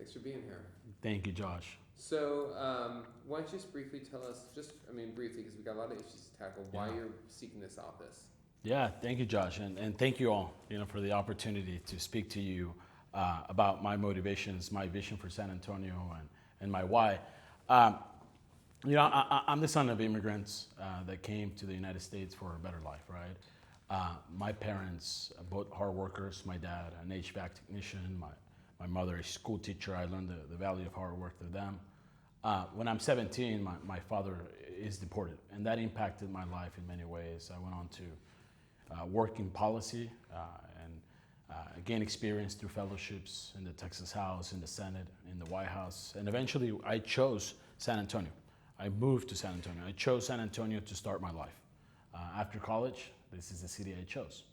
Thanks for being here. Thank you, Josh. So, why don't you just briefly tell us, briefly, because we've got a lot of issues to tackle, why you're seeking this office? Yeah, thank you, Josh, and thank you all, for the opportunity to speak to you about my motivations, my vision for San Antonio, and my why. I'm the son of immigrants that came to the United States for a better life, right? My parents, both hard workers. My dad, an HVAC technician. My mother, a school teacher. I learned the value of hard work through them. When I'm 17, my father is deported, and that impacted my life in many ways. I went on to work in policy and gain experience through fellowships in the Texas House, in the Senate, in the White House, and eventually I chose San Antonio. I moved to San Antonio. I chose San Antonio to start my life. After college, this is the city I chose.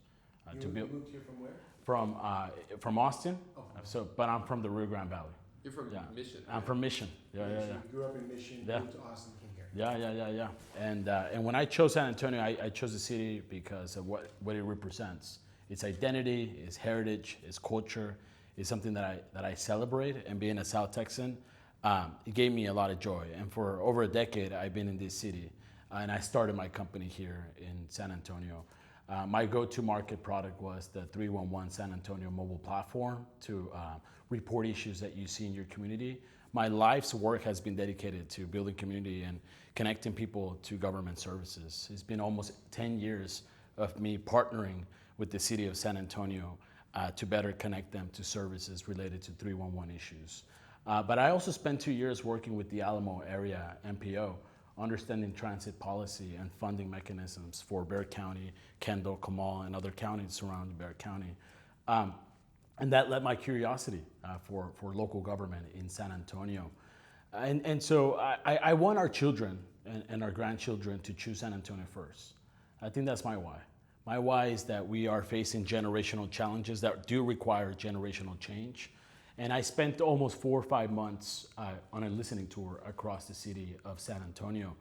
You moved here from where? From Austin. Oh. But I'm from the Rio Grande Valley. You're from Mission. I'm from Mission. Yeah. You grew up in Mission, moved to Austin, came here. Yeah. And when I chose San Antonio, I chose the city because of what it represents. Its identity, its heritage, its culture is something that I celebrate. And being a South Texan, it gave me a lot of joy. And for over a decade, I've been in this city. And I started my company here in San Antonio. My go-to market product was the 311 San Antonio mobile platform to report issues that you see in your community. My life's work has been dedicated to building community and connecting people to government services. It's been almost 10 years of me partnering with the city of San Antonio to better connect them to services related to 311 issues. But I also spent 2 years working with the Alamo area MPO, understanding transit policy and funding mechanisms for Bexar County, Kendall, Comal, and other counties surrounding Bexar County. And that led my curiosity for local government in San Antonio. And so I want our children and our grandchildren to choose San Antonio first. I think that's my why. My why is that we are facing generational challenges that do require generational change. And I spent almost 4 or 5 months on a listening tour across the city of San Antonio,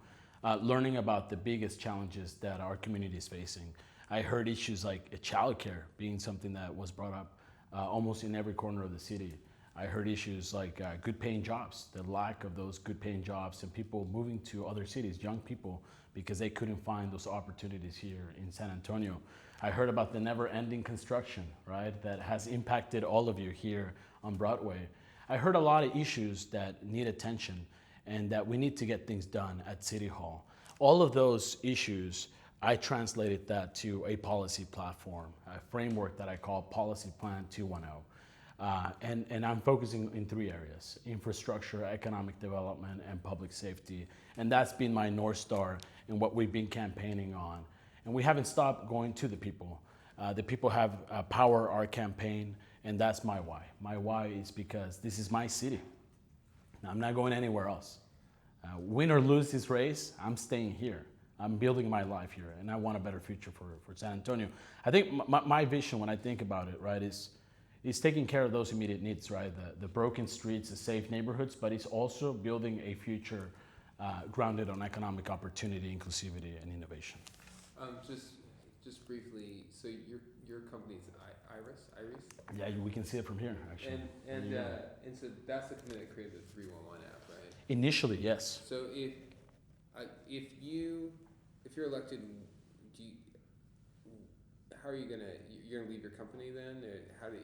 learning about the biggest challenges that our community is facing. I heard issues like childcare being something that was brought up almost in every corner of the city. I heard issues like good paying jobs, the lack of those good paying jobs, and people moving to other cities, young people, because they couldn't find those opportunities here in San Antonio. I heard about the never ending construction, right, that has impacted all of you here on Broadway. I heard a lot of issues that need attention and that we need to get things done at City Hall. All of those issues, I translated that to a policy platform, a framework that I call Policy Plan 2.0. And I'm focusing in 3 areas: infrastructure, economic development, and public safety. And that's been my North Star in what we've been campaigning on. And we haven't stopped going to the people. The people have power our campaign, and that's my why. My why is because this is my city. I'm not going anywhere else. Win or lose this race, I'm staying here. I'm building my life here, and I want a better future for San Antonio. I think my vision, when I think about it, right, is taking care of those immediate needs, right? The broken streets, the safe neighborhoods, but it's also building a future grounded on economic opportunity, inclusivity, and innovation. Just briefly, so your company's Iris? Yeah, we can see it from here, actually. And so that's the company that created the 311 app, right? Initially, yes. So if you're elected, how are you you're gonna leave your company then? Or how do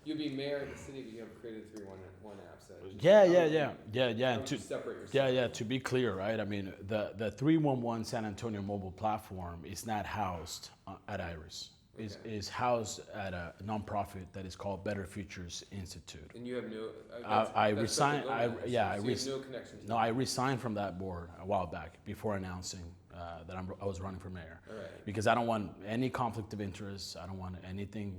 you'll be mayor of the city, but you have created the 311 app. So Yeah. Separate yourself. Yeah. To be clear, right? I mean, the 311 San Antonio mobile platform is not housed at Iris. Okay. Is housed at a nonprofit that is called Better Futures Institute. And you have no. I resigned. So you have no connection. No, I resigned from that board a while back before announcing that I was running for mayor. All right. Because I don't want any conflict of interest. I don't want anything,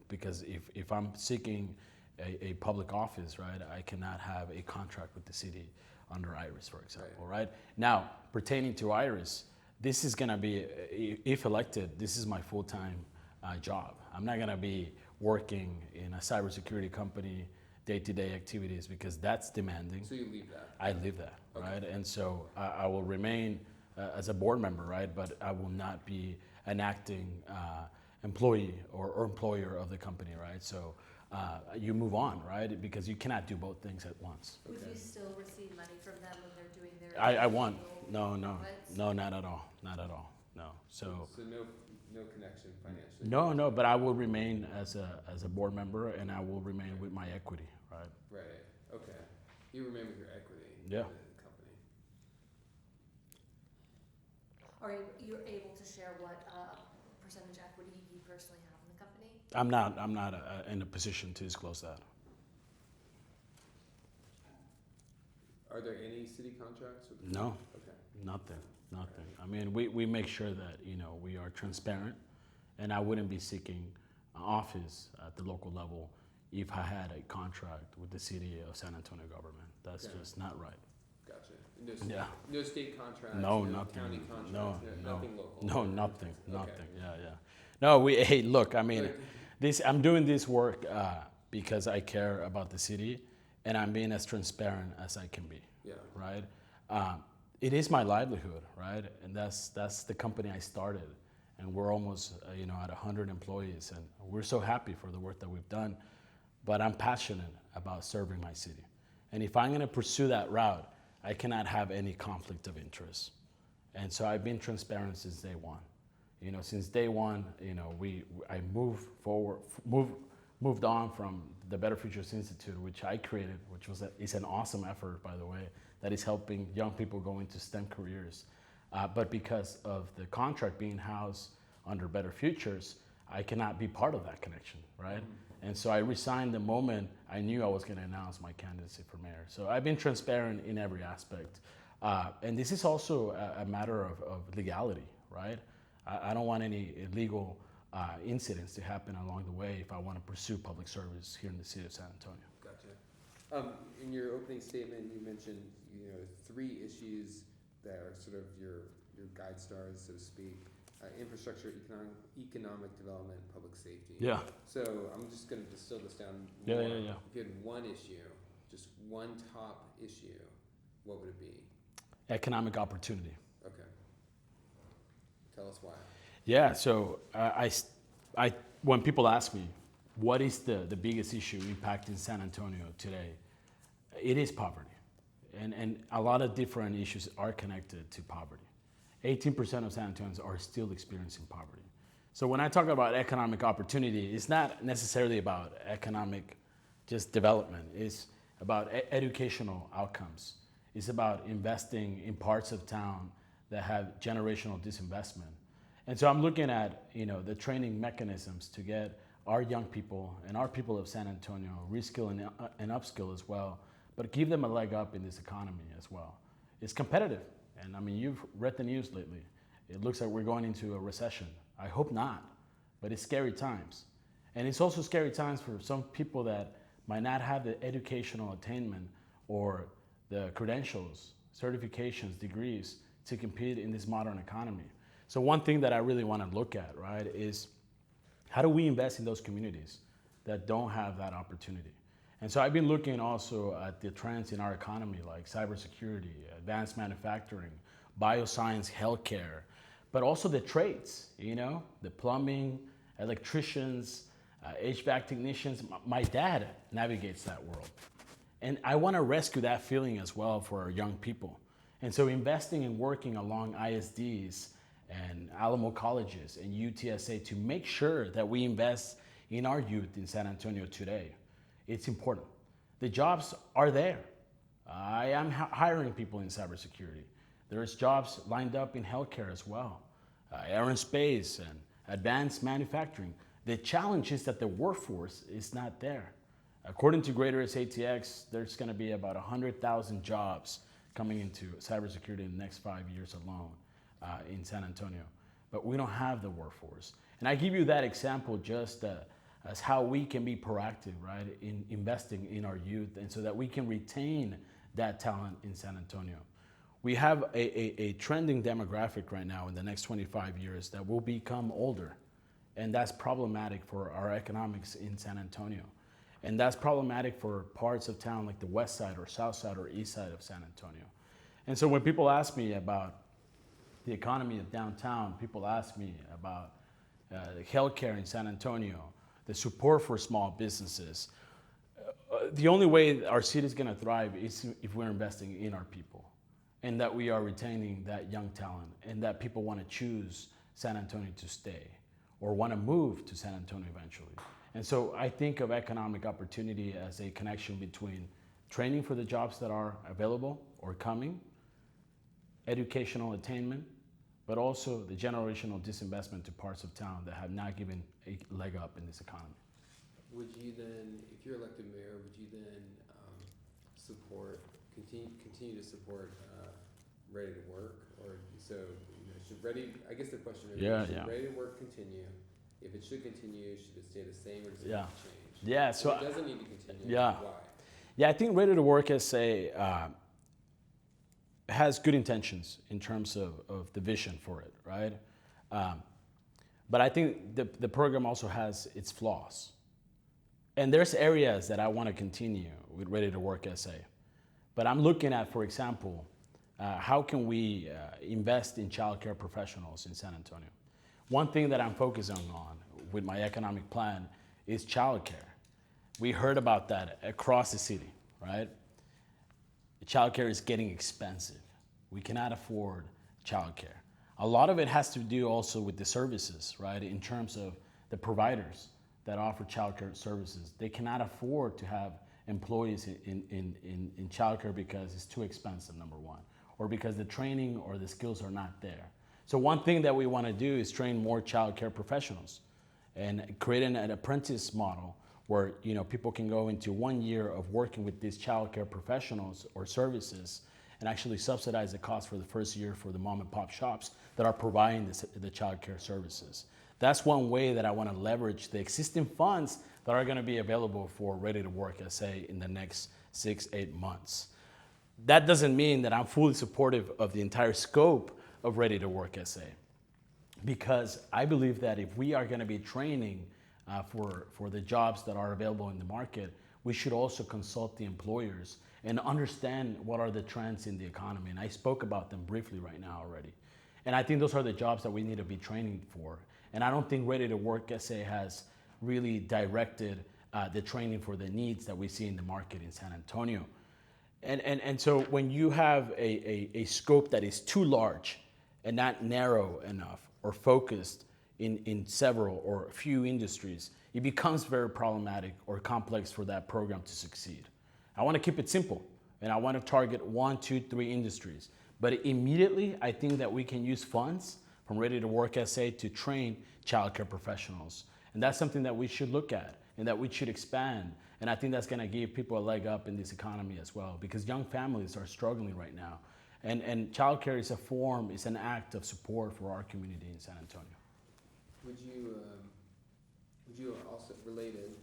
because if I'm seeking a public office, right, I cannot have a contract with the city under Iris, for example, right? Now, pertaining to Iris, this is going to be, if elected, this is my full-time job. I'm not going to be working in a cybersecurity company, day-to-day activities, because that's demanding. So you leave that? I leave that, right? And so I will remain as a board member, right? But I will not be an acting employee or employer of the company, right? So you move on, right? Because you cannot do both things at once. Okay. Would you still receive money from them when they're doing their? I won't. No, profits? not at all. Not at all. No. So No connection financially. no, but I will remain as a board member, and I will remain with my equity, right? Right. Okay. You remain with your equity. Yeah. In the company. Are you able to share what percentage equity you personally have in the company? I'm not in a position to disclose that. Are there any city contracts? No. Okay. Nothing. I mean, we make sure that, we are transparent, and I wouldn't be seeking office at the local level if I had a contract with the city of San Antonio government. That's just not right. Gotcha. No state contracts? No, no nothing. County contracts? No. Nothing local? No, nothing. Okay. Yeah. No, hey, look, I mean, I'm doing this work because I care about the city, and I'm being as transparent as I can be. Yeah. Right? It is my livelihood, right? And that's the company I started, and we're almost at 100 employees, and we're so happy for the work that we've done. But I'm passionate about serving my city, and if I'm going to pursue that route, I cannot have any conflict of interest. And so I've been transparent since day one. Since day one, I moved on from the Better Futures Institute, which I created, which is an awesome effort, by the way, that is helping young people go into STEM careers. But because of the contract being housed under Better Futures, I cannot be part of that connection, right? Mm-hmm. And so I resigned the moment I knew I was going to announce my candidacy for mayor. So I've been transparent in every aspect. And this is also a matter of legality, right? I don't want any illegal incidents to happen along the way if I want to pursue public service here in the city of San Antonio. Gotcha. In your opening statement, you mentioned 3 issues that are sort of your guide stars, so to speak: infrastructure, economic development, public safety. Yeah. So I'm just going to distill this down more. Yeah. If you had one issue, just one top issue, what would it be? Economic opportunity. Okay. Tell us why. Yeah. So when people ask me, what is the biggest issue impacting San Antonio today? It is poverty. And a lot of different issues are connected to poverty. 18% of San Antonians are still experiencing poverty. So when I talk about economic opportunity, it's not necessarily about economic just development. It's about educational outcomes. It's about investing in parts of town that have generational disinvestment. And so I'm looking at the training mechanisms to get our young people and our people of San Antonio reskill and upskill as well, but give them a leg up in this economy as well. It's competitive. And I mean, you've read the news lately. It looks like we're going into a recession. I hope not, but it's scary times. And it's also scary times for some people that might not have the educational attainment or the credentials, certifications, degrees to compete in this modern economy. So one thing that I really want to look at, right, is how do we invest in those communities that don't have that opportunity? And so I've been looking also at the trends in our economy, like cybersecurity, advanced manufacturing, bioscience, healthcare, but also the trades, the plumbing, electricians, HVAC technicians. My dad navigates that world. And I want to rescue that feeling as well for our young people. And so investing and working along ISDs and Alamo colleges and UTSA to make sure that we invest in our youth in San Antonio today. It's important. The jobs are there. I am hiring people in cybersecurity. There's jobs lined up in healthcare as well, aerospace and advanced manufacturing. The challenge is that the workforce is not there. According to Greater SATX, there's going to be about 100,000 jobs coming into cybersecurity in the next 5 years alone in San Antonio. But we don't have the workforce. And I give you that example just as how we can be proactive, right, in investing in our youth, and so that we can retain that talent in San Antonio. We have a trending demographic right now in the next 25 years that will become older, and that's problematic for our economics in San Antonio. And that's problematic for parts of town like the west side or south side or east side of San Antonio. And so when people ask me about the economy of downtown, people ask me about healthcare in San Antonio, the support for small businesses. The only way our city is going to thrive is if we're investing in our people, and that we are retaining that young talent, and that people want to choose San Antonio to stay or want to move to San Antonio eventually. And so I think of economic opportunity as a connection between training for the jobs that are available or coming, educational attainment, but also the generational disinvestment to parts of town that have not given a leg up in this economy. Would you then, if you're elected mayor, would you then continue to support Ready to Work? Or so, should Ready, I guess the question is, should Ready to Work continue? If it should continue, should it stay the same or does it need to change? Yeah, so if it doesn't need to continue, why? Yeah, I think Ready to Work has good intentions in terms of the vision for it, right? But I think the program also has its flaws. And there's areas that I want to continue with Ready to Work SA. But I'm looking at, for example, how can we invest in childcare professionals in San Antonio? One thing that I'm focusing on with my economic plan is childcare. We heard about that across the city, right? Childcare is getting expensive. We cannot afford childcare. A lot of it has to do also with the services, right? In terms of the providers that offer childcare services. They cannot afford to have employees in childcare because it's too expensive, number one, or because the training or the skills are not there. So one thing that we want to do is train more childcare professionals and create an apprentice model where people can go into 1 year of working with these childcare professionals or services and actually subsidize the cost for the first year for the mom and pop shops that are providing the childcare services. That's one way that I want to leverage the existing funds that are going to be available for Ready to Work SA in the next 6-8 months. That doesn't mean that I'm fully supportive of the entire scope of Ready to Work SA, because I believe that if we are going to be training for the jobs that are available in the market, we should also consult the employers and understand what are the trends in the economy. And I spoke about them briefly right now already. And I think those are the jobs that we need to be training for. And I don't think Ready to Work SA has really directed the training for the needs that we see in the market in San Antonio. And so when you have a scope that is too large and not narrow enough or focused in several or a few industries, it becomes very problematic or complex for that program to succeed. I want to keep it simple, and I want to target 1, 2, 3 industries. But immediately, I think that we can use funds from Ready to Work SA to train childcare professionals. And that's something that we should look at and that we should expand. And I think that's going to give people a leg up in this economy as well, because young families are struggling right now. And childcare is an act of support for our community in San Antonio. Would you also, related,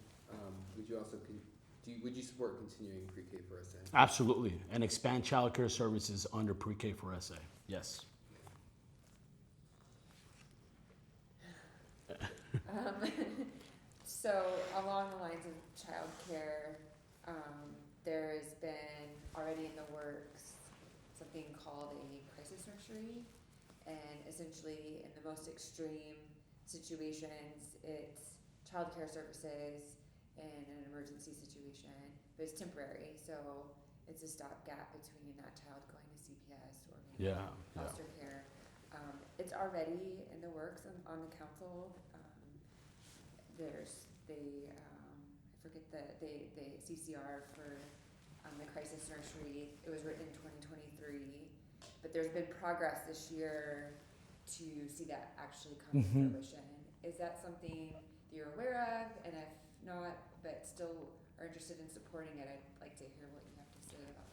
would you support continuing pre-K for SA? Absolutely, and expand childcare services under pre-K for SA, yes. So along the lines of childcare, there has been already in the works something called a crisis nursery, and essentially in the most extreme situations, it's childcare services in an emergency situation, but it's temporary, so it's a stopgap between that child going to CPS or maybe foster care. It's already in the works on the council. There's I forget the CCR for the crisis nursery. It was written in 2023, but there's been progress this year to see that actually come to fruition. Is that something you're aware of? And if not, but still are interested in supporting it, I'd like to hear what you have to say about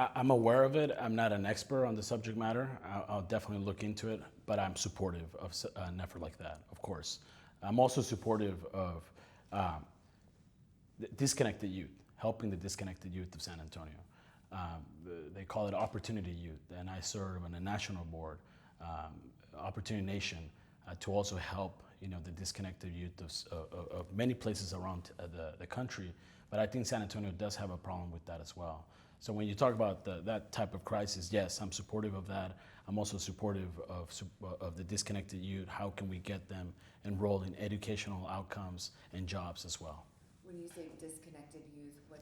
that. I'm aware of it. I'm not an expert on the subject matter. I'll definitely look into it, but I'm supportive of an effort like that, of course. I'm also supportive of disconnected youth, helping the disconnected youth of San Antonio. They call it Opportunity Youth, and I serve on a national board, Opportunity Nation, to also help the disconnected youth of many places around the country But I think San Antonio does have a problem with that as well. So when you talk about that type of crisis, yes, I'm supportive of that. I'm also supportive of the disconnected youth. How can we get them enrolled in educational outcomes and jobs as well? When you say disconnected youth, what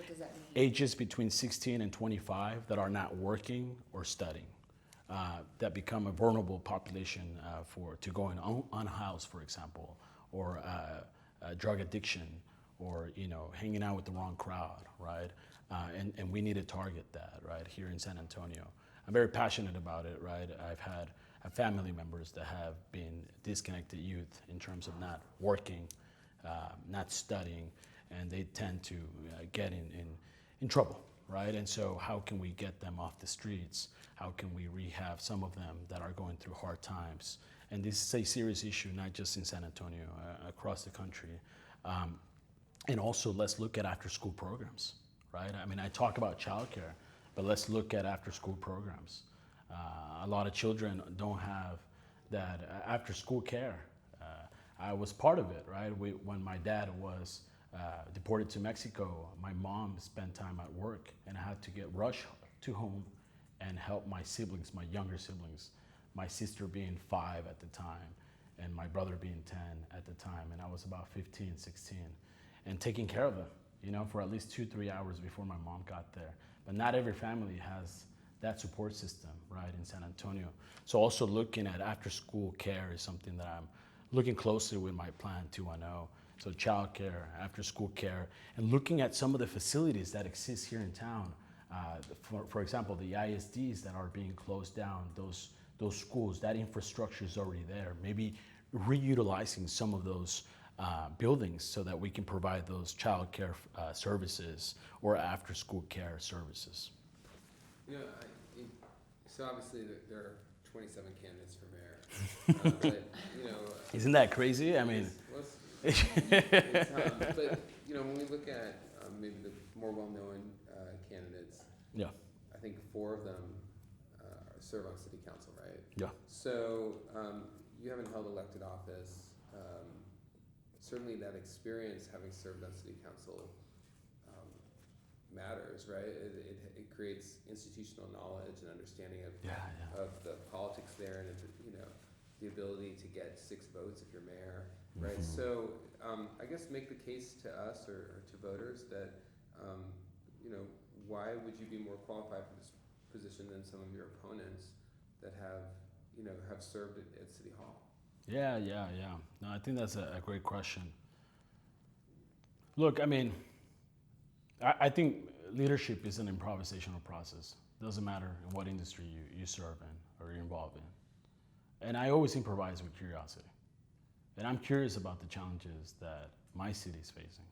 does that mean? Ages between 16 and 25 that are not working or studying, that become a vulnerable population to going unhoused, for example, or drug addiction, or hanging out with the wrong crowd, right? And we need to target that, right, here in San Antonio. I'm very passionate about it, right? I've had family members that have been disconnected youth in terms of not working, not studying, and they tend to get in trouble, right? And so how can we get them off the streets? How can we rehab some of them that are going through hard times? And this is a serious issue, not just in San Antonio, across the country. And also, let's look at after-school programs, right? I mean, I talk about childcare, but let's look at after-school programs. A lot of children don't have that after-school care. I was part of it, right? When my dad was deported to Mexico, my mom spent time at work, and I had to get rushed to home and help my siblings, my younger siblings, my sister being 5 at the time, and my brother being 10 at the time, and I was about 15, 16, and taking care of them, for at least 2-3 hours before my mom got there. But not every family has that support system, right, in San Antonio. So also looking at after-school care is something that I'm looking closely with my Plan 2.0. So childcare, after-school care, and looking at some of the facilities that exist here in town. For example, the ISDs that are being closed down, those schools, that infrastructure is already there. Maybe reutilizing some of those buildings so that we can provide those child care services or after-school care services. So obviously there are 27 candidates for mayor. But, isn't that crazy? I mean, it's but when we look at maybe the more well-known candidates, yeah, I think 4 of them serve on city council, right? Yeah. So you haven't held elected office. Certainly that experience, having served on city council, matters, right? It creates institutional knowledge and understanding of the politics there, and the ability to get 6 votes if you're mayor, right? Mm-hmm. So I guess make the case to us or to voters that why would you be more qualified for this position than some of your opponents that have served at City Hall? Yeah. No, I think that's a great question. Look, I mean, I think leadership is an improvisational process. Doesn't matter in what industry you serve in or you're involved in. And I always improvise with curiosity. And I'm curious about the challenges that my city is facing.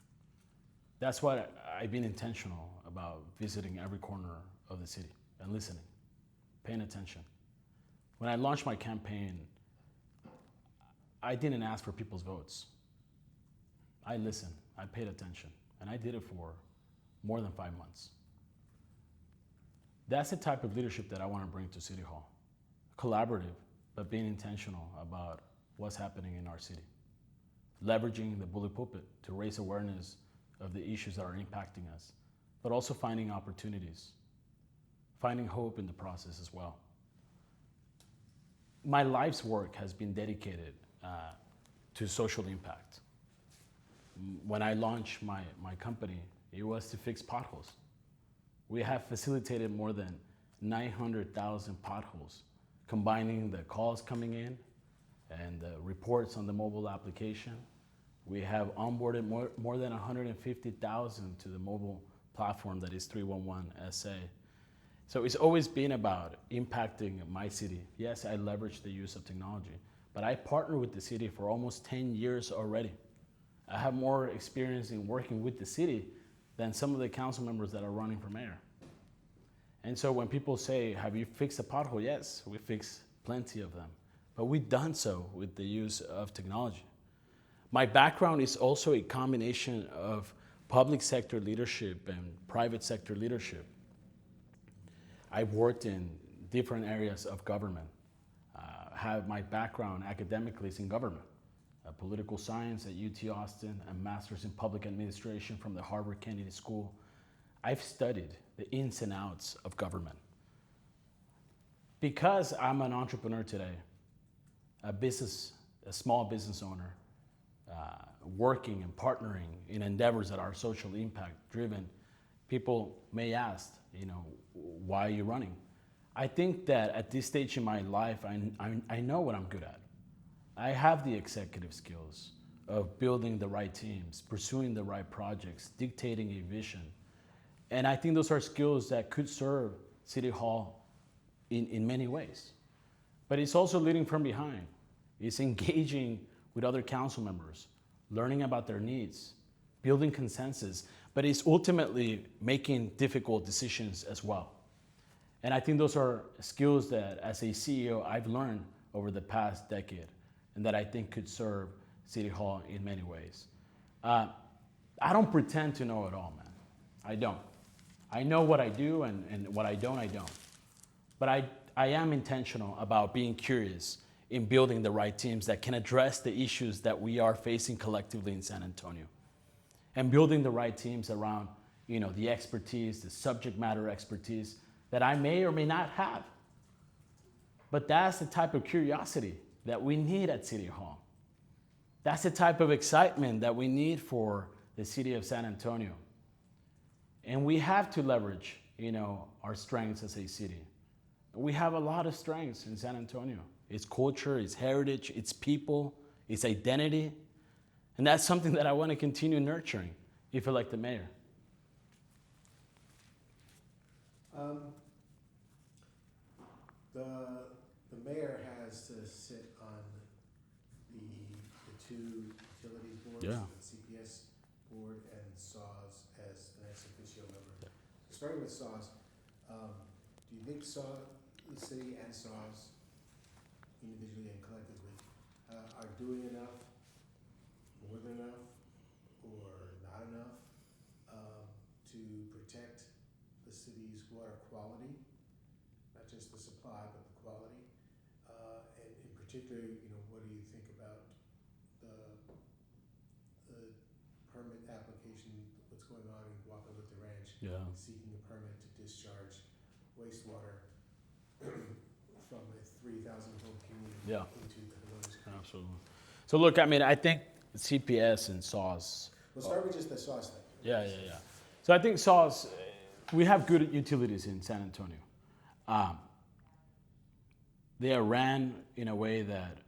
That's why I've been intentional about visiting every corner of the city and listening, paying attention. When I launched my campaign, I didn't ask for people's votes. I listened, I paid attention, and I did it for more than 5 months. That's the type of leadership that I want to bring to City Hall. Collaborative, but being intentional about what's happening in our city. Leveraging the bully pulpit to raise awareness of the issues that are impacting us, but also finding opportunities, finding hope in the process as well. My life's work has been dedicated to social impact. When I launched my company, it was to fix potholes. We have facilitated more than 900,000 potholes, combining the calls coming in and the reports on the mobile application. We have onboarded more than 150,000 to the mobile platform that is 311 SA. So it's always been about impacting my city. Yes, I leverage the use of technology, but I partner with the city for almost 10 years already. I have more experience in working with the city than some of the council members that are running for mayor. And so when people say, have you fixed a pothole? Yes, we fixed plenty of them, but we've done so with the use of technology. My background is also a combination of public sector leadership and private sector leadership. I've worked in different areas of government. Have my background academically is in government. political science at UT Austin, a master's in public administration from the Harvard Kennedy School. I've studied the ins and outs of government. Because I'm an entrepreneur today, a small business owner, working and partnering in endeavors that are social impact driven, people may ask, why are you running? I think that at this stage in my life, I know what I'm good at. I have the executive skills of building the right teams, pursuing the right projects, dictating a vision. And I think those are skills that could serve City Hall in many ways. But it's also leading from behind. It's engaging with other council members, learning about their needs, building consensus, but it's ultimately making difficult decisions as well. And I think those are skills that as a CEO I've learned over the past decade and that I think could serve City Hall in many ways. I don't pretend to know it all, man. I don't. I know what I do and what I don't. But I am intentional about being curious in building the right teams that can address the issues that we are facing collectively in San Antonio. And building the right teams around, the expertise, the subject matter expertise that I may or may not have. But that's the type of curiosity that we need at City Hall. That's the type of excitement that we need for the city of San Antonio. And we have to leverage, our strengths as a city. We have a lot of strengths in San Antonio. Its culture, its heritage, its people, its identity. And that's something that I want to continue nurturing if elected mayor. The mayor has to sit on the two utilities boards, Yeah. the CPS board and SAWS as an ex officio member. Starting with SAWS, do you think the city and SAWS, individually and collectively, are doing enough, more than enough, or not enough to protect the city's water quality, not just the supply, but the quality? And in particular, what do you think about the permit application, what's going on in Guadalupe Ranch? Yeah. Seeking a permit to discharge wastewater from a 3,000 home community into the village. Absolutely. So look, I think CPS and SAWS. We'll start with just the SAWS thing. Yeah. So I think SAWS, we have good utilities in San Antonio. They are ran in a way that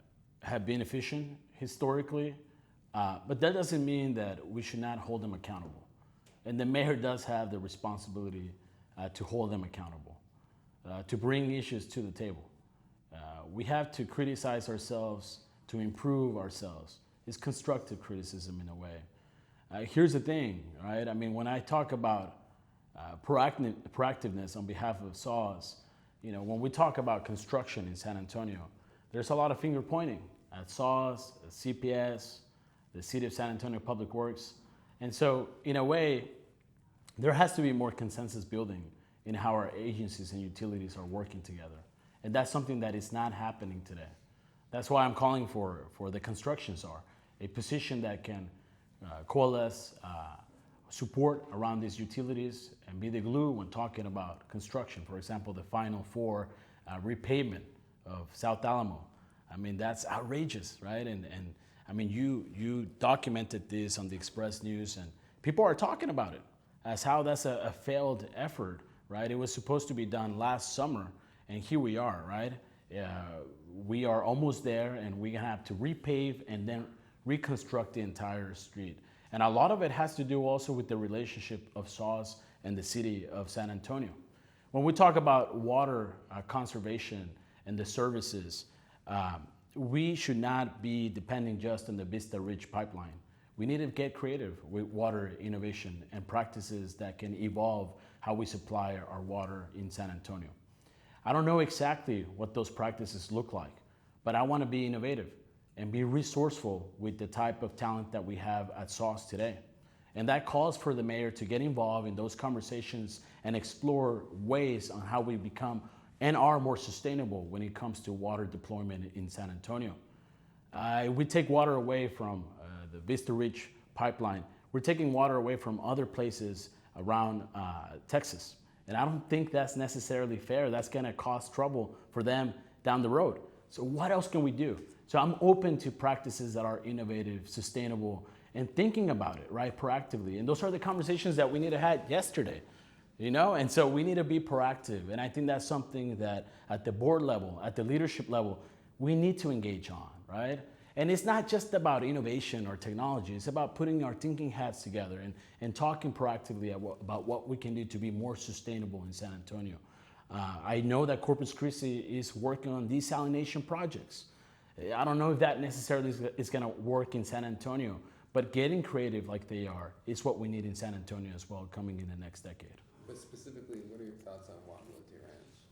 have been efficient historically, but that doesn't mean that we should not hold them accountable. And the mayor does have the responsibility to hold them accountable, to bring issues to the table. We have to criticize ourselves, to improve ourselves. It's constructive criticism in a way. Here's the thing, right? When I talk about proactiveness on behalf of SAWS, when we talk about construction in San Antonio, there's a lot of finger pointing at SAWS, at CPS, the City of San Antonio Public Works. And so, in a way, there has to be more consensus building in how our agencies and utilities are working together. And that's something that is not happening today. That's why I'm calling for the construction czar, a position that can coalesce support around these utilities and be the glue when talking about construction. For example, the Final Four repavement of South Alamo. That's outrageous, right? And you documented this on the Express-News, and people are talking about it as how that's a failed effort, right? It was supposed to be done last summer, and here we are, right? We are almost there, and we're gonna have to repave and then reconstruct the entire street. And a lot of it has to do also with the relationship of SAWS and the city of San Antonio. When we talk about water conservation and the services, we should not be depending just on the Vista Ridge pipeline. We need to get creative with water innovation and practices that can evolve how we supply our water in San Antonio. I don't know exactly what those practices look like, but I want to be innovative and be resourceful with the type of talent that we have at SAWS today. And that calls for the mayor to get involved in those conversations and explore ways on how we become and are more sustainable when it comes to water deployment in San Antonio. We take water away from the Vista Reach pipeline. We're taking water away from other places around Texas. And I don't think that's necessarily fair. That's gonna cause trouble for them down the road. So what else can we do? So I'm open to practices that are innovative, sustainable, and thinking about it, right, proactively. And those are the conversations that we need to have yesterday, you know? And so we need to be proactive. And I think that's something that at the board level, at the leadership level, we need to engage on, right? And it's not just about innovation or technology. It's about putting our thinking hats together and talking proactively about what we can do to be more sustainable in San Antonio. I know that Corpus Christi is working on desalination projects. I don't know if that necessarily is going to work in San Antonio, but getting creative like they are is what we need in San Antonio as well coming in the next decade. But specifically, what are your thoughts on Guadalupe Ranch?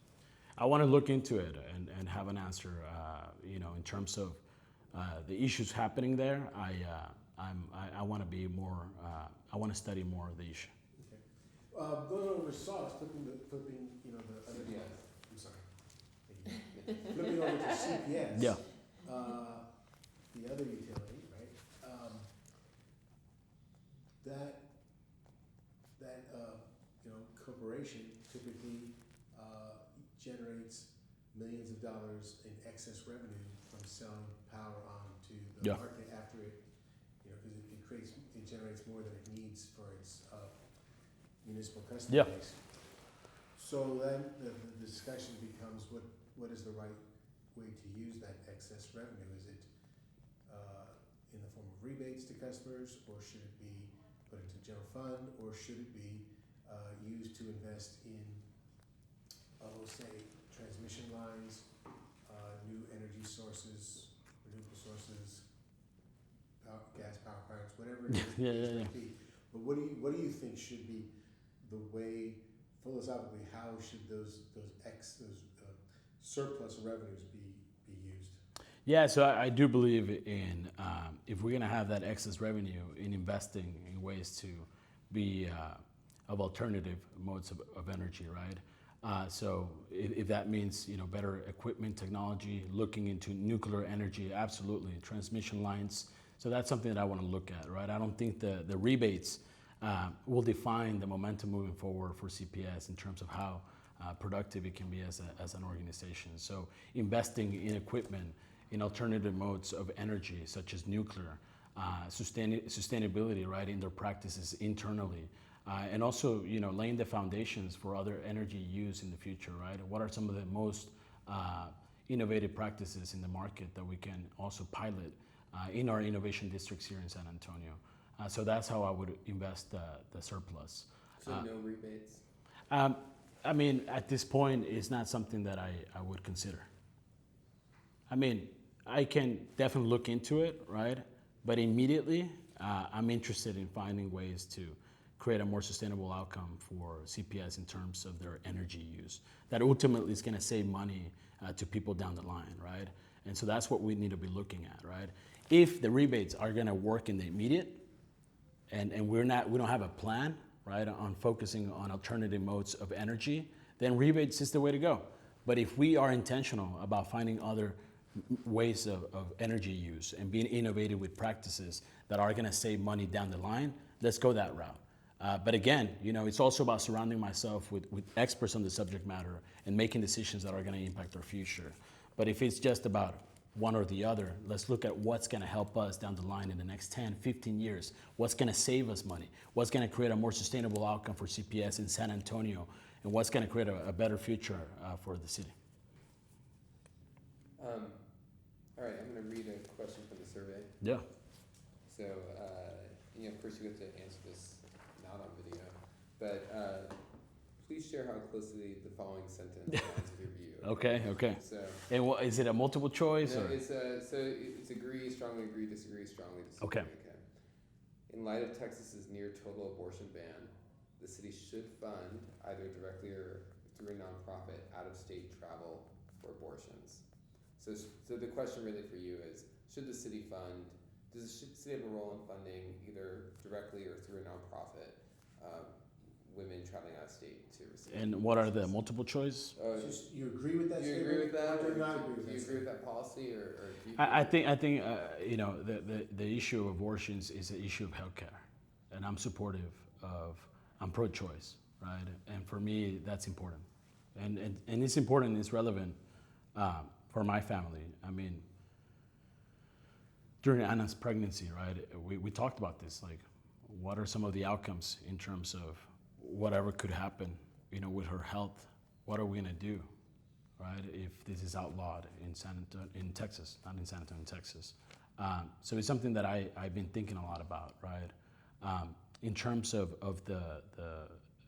I want to look into it and have an answer, you know, in terms of the issues happening there. I want to be more, I want to study more of the issue. Okay. Going over SAWS, flipping, you know, the other. CPS. I'm sorry. Thank you. Flipping over to CPS. Yeah. The other utility, right? That you know, corporation typically generates millions of dollars in excess revenue from selling power onto the Yeah. market after it, you know, because it generates more than it needs for its municipal customer Yeah. base. So then the discussion becomes what is the right way to use that excess revenue? Is it in the form of rebates to customers, or should it be put into general fund, or should it be used to invest in, say, transmission lines, new energy sources, renewable sources, gas power plants, whatever it is Yeah. might be. But what do you think should be the way, philosophically, how should those surplus revenues be used? Yeah, so I do believe in, if we're going to have that excess revenue, in investing in ways to be of alternative modes of energy, right? So if that means, you know, better equipment, technology, looking into nuclear energy, absolutely, transmission lines. So that's something that I want to look at, right? I don't think the rebates will define the momentum moving forward for CPS in terms of how productive it can be as an organization. So investing in equipment, in alternative modes of energy, such as nuclear, sustainability, right, in their practices internally, and also, you know, laying the foundations for other energy use in the future, right? What are some of the most innovative practices in the market that we can also pilot in our innovation districts here in San Antonio? So that's how I would invest the surplus. So no rebates? I mean, at this point, it's not something that I would consider. I mean, I can definitely look into it, right? But immediately, I'm interested in finding ways to create a more sustainable outcome for CPS in terms of their energy use. That ultimately is going to save money to people down the line, right? And so that's what we need to be looking at, right? If the rebates are going to work in the immediate, and we don't have a plan, right, on focusing on alternative modes of energy, then rebates is the way to go. But if we are intentional about finding other ways of energy use and being innovative with practices that are going to save money down the line, let's go that route. But again, you know, it's also about surrounding myself with experts on the subject matter and making decisions that are going to impact our future. But if it's just about one or the other, let's look at what's going to help us down the line in the next 10, 15 years. What's going to save us money? What's going to create a more sustainable outcome for CPS in San Antonio? And what's going to create a better future for the city? All right, I'm going to read a question from the survey. Yeah. So, you know, of course you have to answer this not on video, but please share how closely the following sentence aligns with your view. Okay. So, And what, is it a multiple choice? no, Or? it's agree, strongly agree, disagree, strongly disagree. Okay. In light of Texas's near total abortion ban, the city should fund, either directly or through a nonprofit, out-of-state travel for abortions. So the question really for you is, should the city fund, does the city have a role in funding, either directly or through a nonprofit, women traveling out of state to receive districts. And what are the multiple choice? Just, you agree with that Do you statement? agree with that? Or do or you not do agree with do that you agree with statement? that policy, or do you? I think you know, the issue of abortions is an issue of healthcare, and I'm supportive of, I'm pro-choice, right? And for me, that's important, and it's important, it's relevant for my family. I mean, during Anna's pregnancy, right, we talked about this, like, what are some of the outcomes in terms of whatever could happen, you know, with her health? What are we gonna do, right, if this is outlawed in in Texas, not in San Antonio, in Texas? So it's something that I've been thinking a lot about, right? In terms of the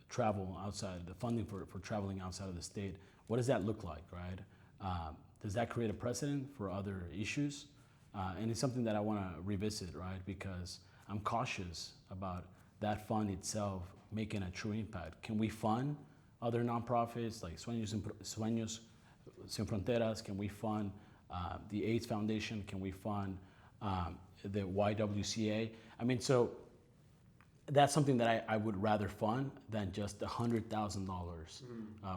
travel outside, the funding for traveling outside of the state, what does that look like, right? Does that create a precedent for other issues? And it's something that I want to revisit, right? Because I'm cautious about that fund itself making a true impact. Can we fund other nonprofits like Sueños Sin Fronteras? Can we fund the AIDS Foundation? Can we fund the YWCA? I mean, so that's something that I would rather fund than just $100,000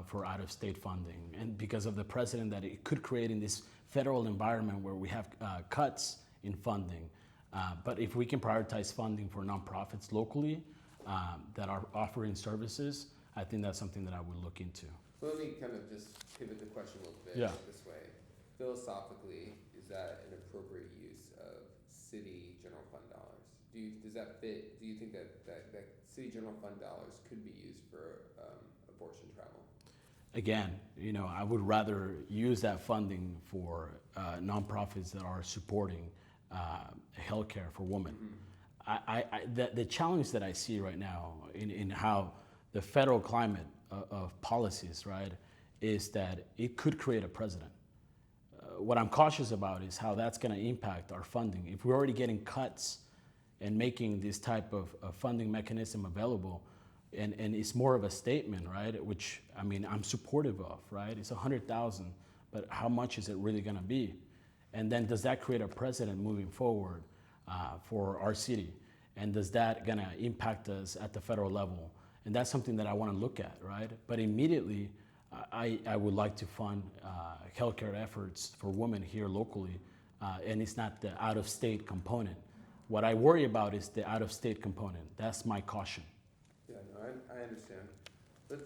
for out-of-state funding. And because of the precedent that it could create in this federal environment where we have cuts in funding. But if we can prioritize funding for nonprofits locally that are offering services, I think that's something that I would look into. So let me kind of just pivot the question a little bit Yeah. this way. Philosophically, is that an appropriate use of city general fund dollars? Does that fit? Do you think that city general fund dollars could be used for abortion travel? Again, you know, I would rather use that funding for nonprofits that are supporting healthcare for women. The challenge that I see right now in how the federal climate of policies, right, is that it could create a precedent. What I'm cautious about is how that's going to impact our funding. If we're already getting cuts and making this type of funding mechanism available, and it's more of a statement, right, which, I mean, I'm supportive of, right? It's $100,000, but how much is it really going to be? And then does that create a precedent moving forward for our city? And does that going to impact us at the federal level? And that's something that I want to look at, right? But immediately, I would like to fund healthcare efforts for women here locally, and it's not the out-of-state component. What I worry about is the out-of-state component. That's my caution. Yeah, no, I understand. Let's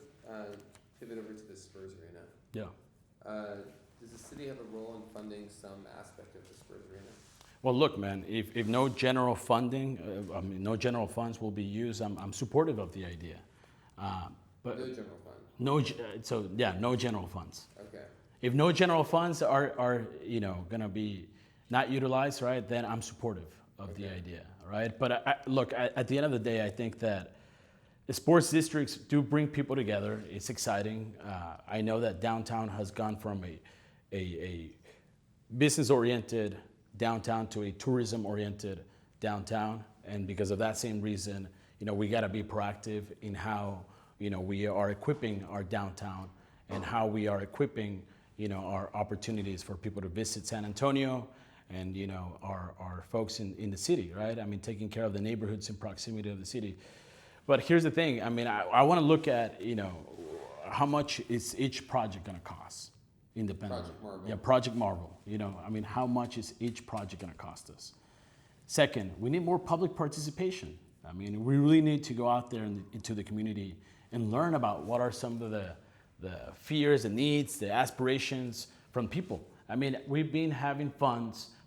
pivot over to the Spurs Arena. Yeah. Does the city have a role in funding some aspect of the Spurs Arena? Well, look, man, if no general funding, no general funds will be used, I'm supportive of the idea. But No general fund. No general funds. Okay. If no general funds are going to be not utilized, right, then I'm supportive of the idea, right? But look, at the end of the day, I think that the sports districts do bring people together. It's exciting. I know that downtown has gone from a business-oriented downtown to a tourism-oriented downtown, and because of that same reason, we got to be proactive in how we are equipping our downtown and how we are equipping our opportunities for people to visit San Antonio and our folks in the city, right? I mean, taking care of the neighborhoods in proximity of the city. But here's the thing. I mean, I want to look at how much is each project going to cost independently. Project Marvel. Yeah, Project Marvel. I mean, how much is each project going to cost us? Second, we need more public participation. I mean, we really need to go out there into the community and learn about what are some of the fears, the needs, the aspirations from people. I mean, we've been having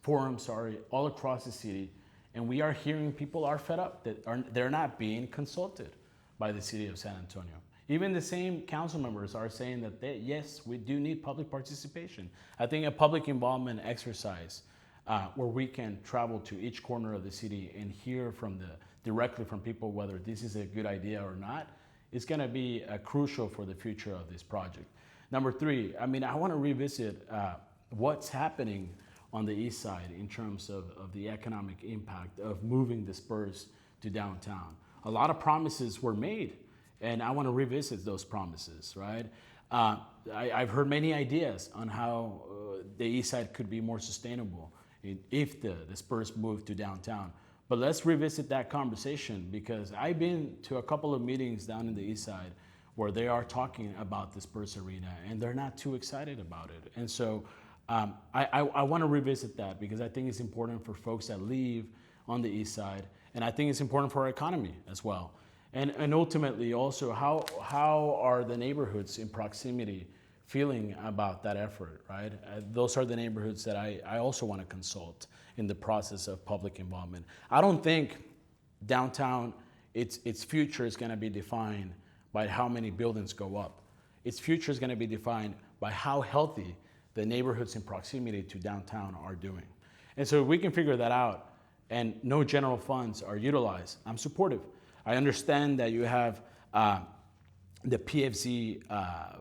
forums all across the city, and we are hearing people are fed up that they're not being consulted by the city of San Antonio. Even the same council members are saying that yes, we do need public participation. I think a public involvement exercise where we can travel to each corner of the city and hear directly from people whether this is a good idea or not is going to be crucial for the future of this project. Number three, I mean, I want to revisit what's happening on the east side in terms of the economic impact of moving the Spurs to downtown. A lot of promises were made, and I want to revisit those promises, right? I've heard many ideas on how the east side could be more sustainable if the Spurs move to downtown. But let's revisit that conversation, because I've been to a couple of meetings down in the east side where they are talking about the Spurs arena and they're not too excited about it. And so I want to revisit that because I think it's important for folks that live on the east side, and I think it's important for our economy as well. And ultimately also, how are the neighborhoods in proximity feeling about that effort, right? Those are the neighborhoods that I also want to consult in the process of public involvement. I don't think downtown, its future is going to be defined by how many buildings go up. Its future is going to be defined by how healthy the neighborhoods in proximity to downtown are doing. And so if we can figure that out and no general funds are utilized, I'm supportive. I understand that you have the PFZ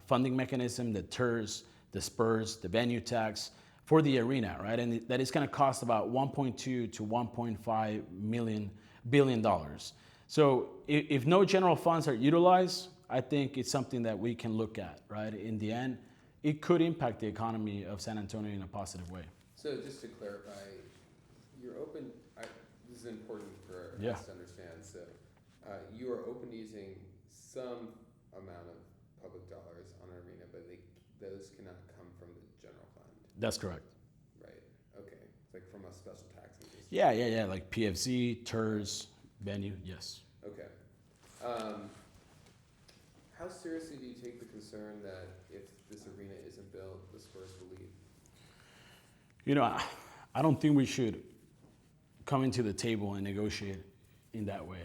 funding mechanism, the TERS, the Spurs, the venue tax for the arena, right? And that is going to cost about $1.2 to $1.5 billion. So if no general funds are utilized, I think it's something that we can look at, right? In the end, it could impact the economy of San Antonio in a positive way. So just to clarify, you're open, this is important for Yeah. us to understand, so you are open to using some amount of public dollars on an arena, but those cannot come from the general fund, That's correct. right? Okay, it's like from a special tax increase. Yeah, like PFZ, TERS, venue, yes. Okay. How seriously do you take the concern that if this arena isn't built, the Spurs will leave? You know, I don't think we should come into the table and negotiate in that way.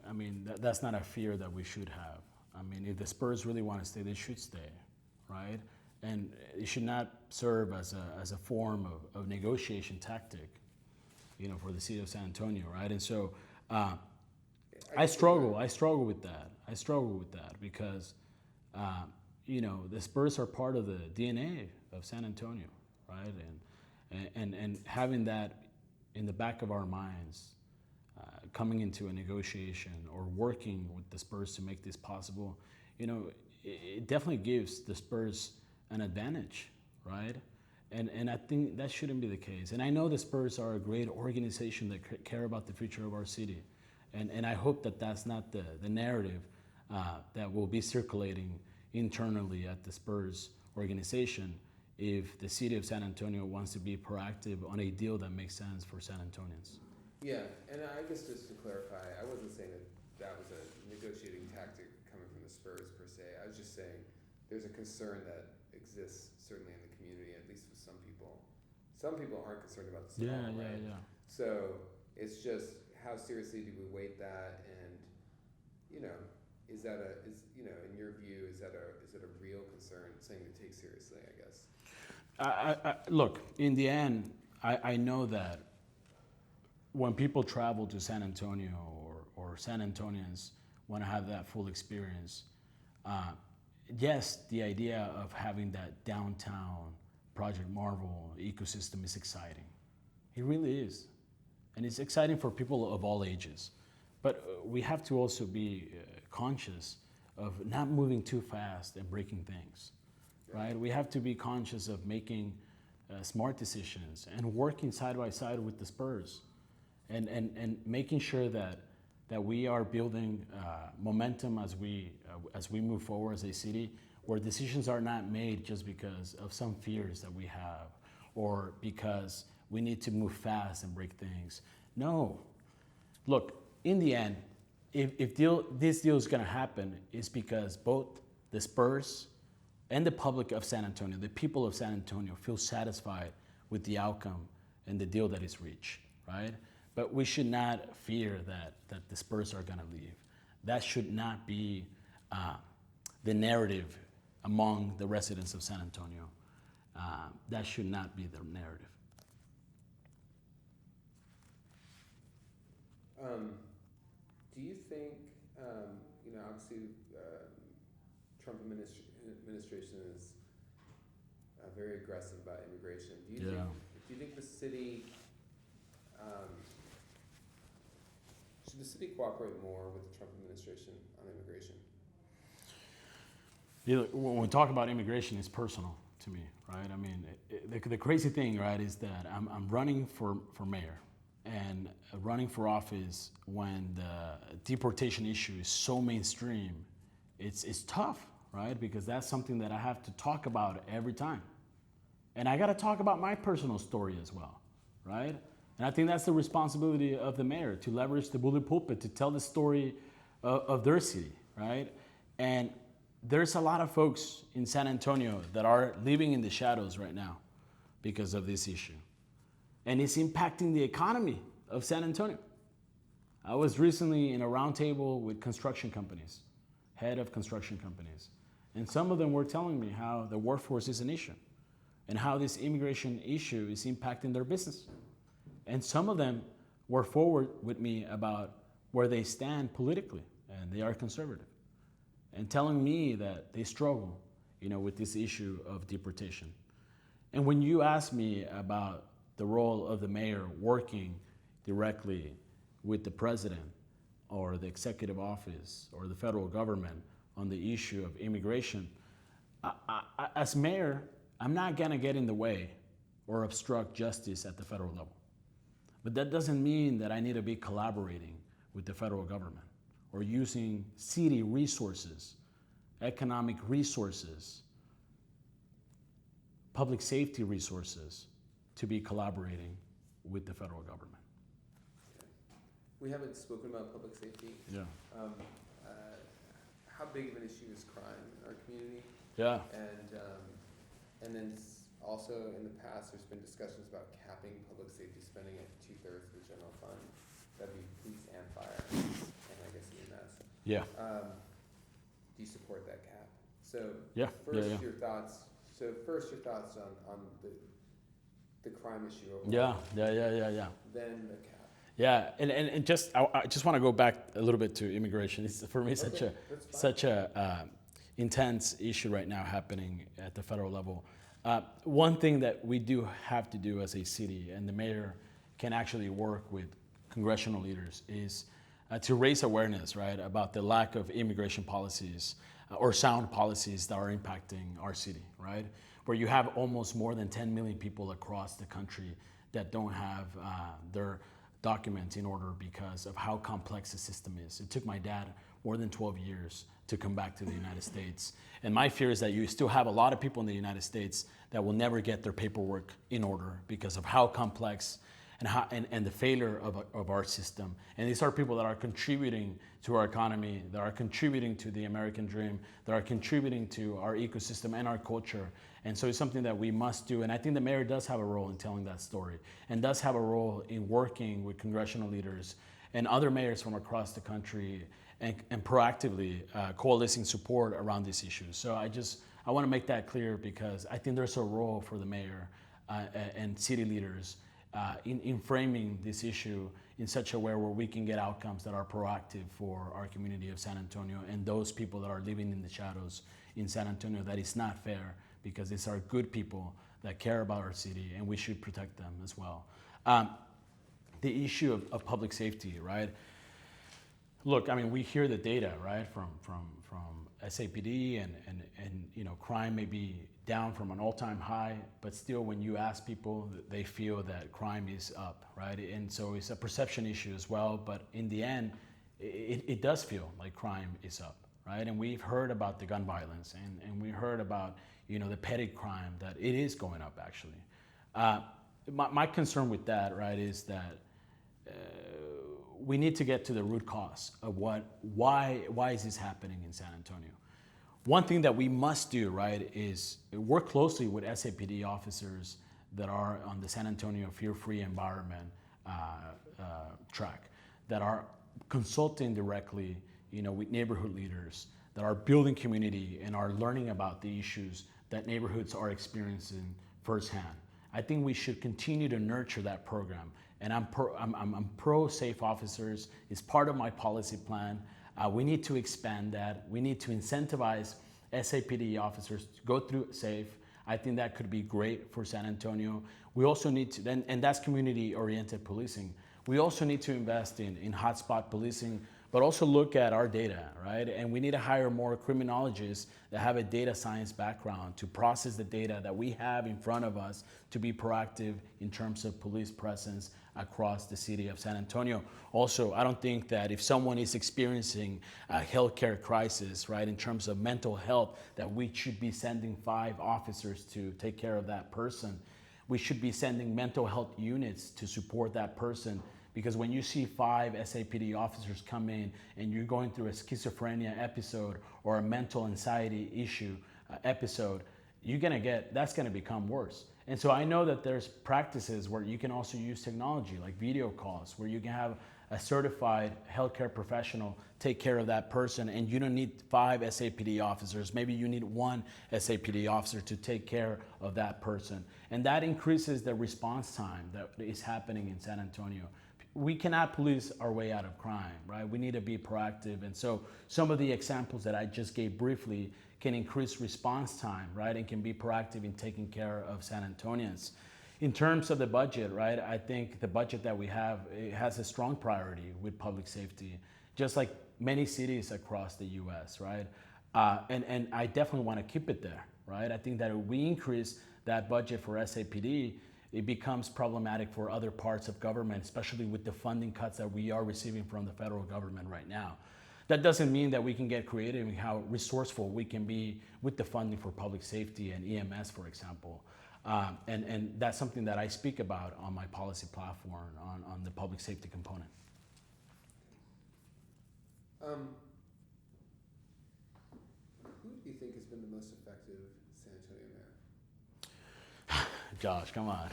I mean, that's not a fear that we should have. I mean, if the Spurs really want to stay, they should stay, right? And it should not serve as a form of negotiation tactic, you know, for the city of San Antonio, right? And so I struggle with that. I struggle with that because, you know, the Spurs are part of the DNA of San Antonio, right? And having that in the back of our minds, coming into a negotiation or working with the Spurs to make this possible, you know, it definitely gives the Spurs an advantage, right? And I think that shouldn't be the case. And I know the Spurs are a great organization that care about the future of our city. And I hope that that's not the narrative that will be circulating internally at the Spurs organization if the city of San Antonio wants to be proactive on a deal that makes sense for San Antonians. Yeah, and I guess just to clarify, I wasn't saying that was a negotiating tactic coming from the Spurs per se. I was just saying there's a concern that exists certainly in the community, at least with some people. Some people aren't concerned about this at all, right? Yeah. So it's just how seriously do we weight that, and you know, is you know, in your view, is it a real concern, something to take seriously? I guess. Look, in the end, I know that when people travel to San Antonio or San Antonians want to have that full experience, yes, the idea of having that downtown Project Marvel ecosystem is exciting. It really is. And it's exciting for people of all ages. But we have to also be conscious of not moving too fast and breaking things, right? We have to be conscious of making smart decisions and working side by side with the Spurs and making sure that we are building momentum as we move forward as a city, where decisions are not made just because of some fears that we have or because we need to move fast and break things. No. Look, in the end, if this deal is going to happen, it's because both the Spurs and the public of San Antonio, the people of San Antonio, feel satisfied with the outcome and the deal that is reached, right? But we should not fear that the Spurs are going to leave. That should not be the narrative among the residents of San Antonio. That should not be the narrative. Do you think, you know, obviously Trump administration is very aggressive about immigration. Do you think the city, should the city cooperate more with the Trump administration on immigration? When we talk about immigration, it's personal to me, right? I mean, the crazy thing, right, is that I'm running for mayor. And running for office when the deportation issue is so mainstream it's tough, right? Because that's something that I have to talk about every time. And I got to talk about my personal story as well, right? And I think that's the responsibility of the mayor, to leverage the bully pulpit to tell the story of their city, right? And there's a lot of folks in San Antonio that are living in the shadows right now because of this issue. And it's impacting the economy of San Antonio. I was recently in a roundtable with construction companies, head of construction companies. And some of them were telling me how the workforce is an issue and how this immigration issue is impacting their business. And some of them were forward with me about where they stand politically, and they are conservative, and telling me that they struggle, with this issue of deportation. And when you ask me about the role of the mayor working directly with the president or the executive office or the federal government on the issue of immigration, as mayor, I'm not gonna get in the way or obstruct justice at the federal level. But that doesn't mean that I need to be collaborating with the federal government or using city resources, economic resources, public safety resources to be collaborating with the federal government. Okay. We haven't spoken about public safety. Yeah. How big of an issue is crime in our community? Yeah. And then also in the past, there's been discussions about capping public safety spending at 2/3 of the general fund. That'd be police and fire, and I guess EMS. Yeah. Do you support that cap? So Yeah. first, your thoughts. So first, your thoughts on the crime issue overall. Yeah. Then the cap. Yeah, and just I just want to go back a little bit to immigration. It's for me such a intense issue right now happening at the federal level. One thing that we do have to do as a city, and the mayor can actually work with congressional leaders, is to raise awareness, right, about the lack of immigration policies or sound policies that are impacting our city, right? Where you have almost more than 10 million people across the country that don't have their documents in order because of how complex the system is. It took my dad more than 12 years to come back to the United States. And my fear is that you still have a lot of people in the United States that will never get their paperwork in order because of how complex and the failure of our system. And these are people that are contributing to our economy, that are contributing to the American dream, that are contributing to our ecosystem and our culture. And so it's something that we must do. And I think the mayor does have a role in telling that story and does have a role in working with congressional leaders and other mayors from across the country and proactively coalescing support around these issues. So I want to make that clear because I think there's a role for the mayor and city leaders in framing this issue in such a way where we can get outcomes that are proactive for our community of San Antonio and those people that are living in the shadows in San Antonio. That is not fair because these are good people that care about our city and we should protect them as well. The issue of public safety, right? Look, I mean, we hear the data, right, from SAPD and crime may be down from an all-time high, but still when you ask people, they feel that crime is up, right? And so it's a perception issue as well, but in the end, it does feel like crime is up, right? And we've heard about the gun violence and we heard about, the petty crime, that it is going up actually. My concern with that, right, is that we need to get to the root cause of why is this happening in San Antonio. One thing that we must do, right, is work closely with SAPD officers that are on the San Antonio Fear-Free Environment track, that are consulting directly, with neighborhood leaders, that are building community and are learning about the issues that neighborhoods are experiencing firsthand. I think we should continue to nurture that program. And I'm pro safe officers. It's part of my policy plan. We need to expand that. We need to incentivize SAPD officers to go through SAFE. I think that could be great for San Antonio. We also need to, and that's community-oriented policing. We also need to invest in hotspot policing, but also look at our data, right? And we need to hire more criminologists that have a data science background to process the data that we have in front of us to be proactive in terms of police presence across the city of San Antonio. Also, I don't think that if someone is experiencing a healthcare crisis, right, in terms of mental health, that we should be sending 5 officers to take care of that person. We should be sending mental health units to support that person, because when you see 5 SAPD officers come in and you're going through a schizophrenia episode or a mental anxiety issue episode, that's gonna become worse. And so I know that there's practices where you can also use technology like video calls, where you can have a certified healthcare professional take care of that person, and you don't need 5 SAPD officers. Maybe you need 1 SAPD officer to take care of that person. And that increases the response time that is happening in San Antonio. We cannot police our way out of crime, right? We need to be proactive. And so some of the examples that I just gave briefly can increase response time, right? And can be proactive in taking care of San Antonians. In terms of the budget, right? I think the budget that we have, it has a strong priority with public safety, just like many cities across the US, right? And I definitely want to keep it there, right? I think that if we increase that budget for SAPD, it becomes problematic for other parts of government, especially with the funding cuts that we are receiving from the federal government right now. That doesn't mean that we can get creative in how resourceful we can be with the funding for public safety and EMS, for example. And that's something that I speak about on my policy platform on the public safety component. Who do you think has been the most effective San Antonio mayor? Josh, come on.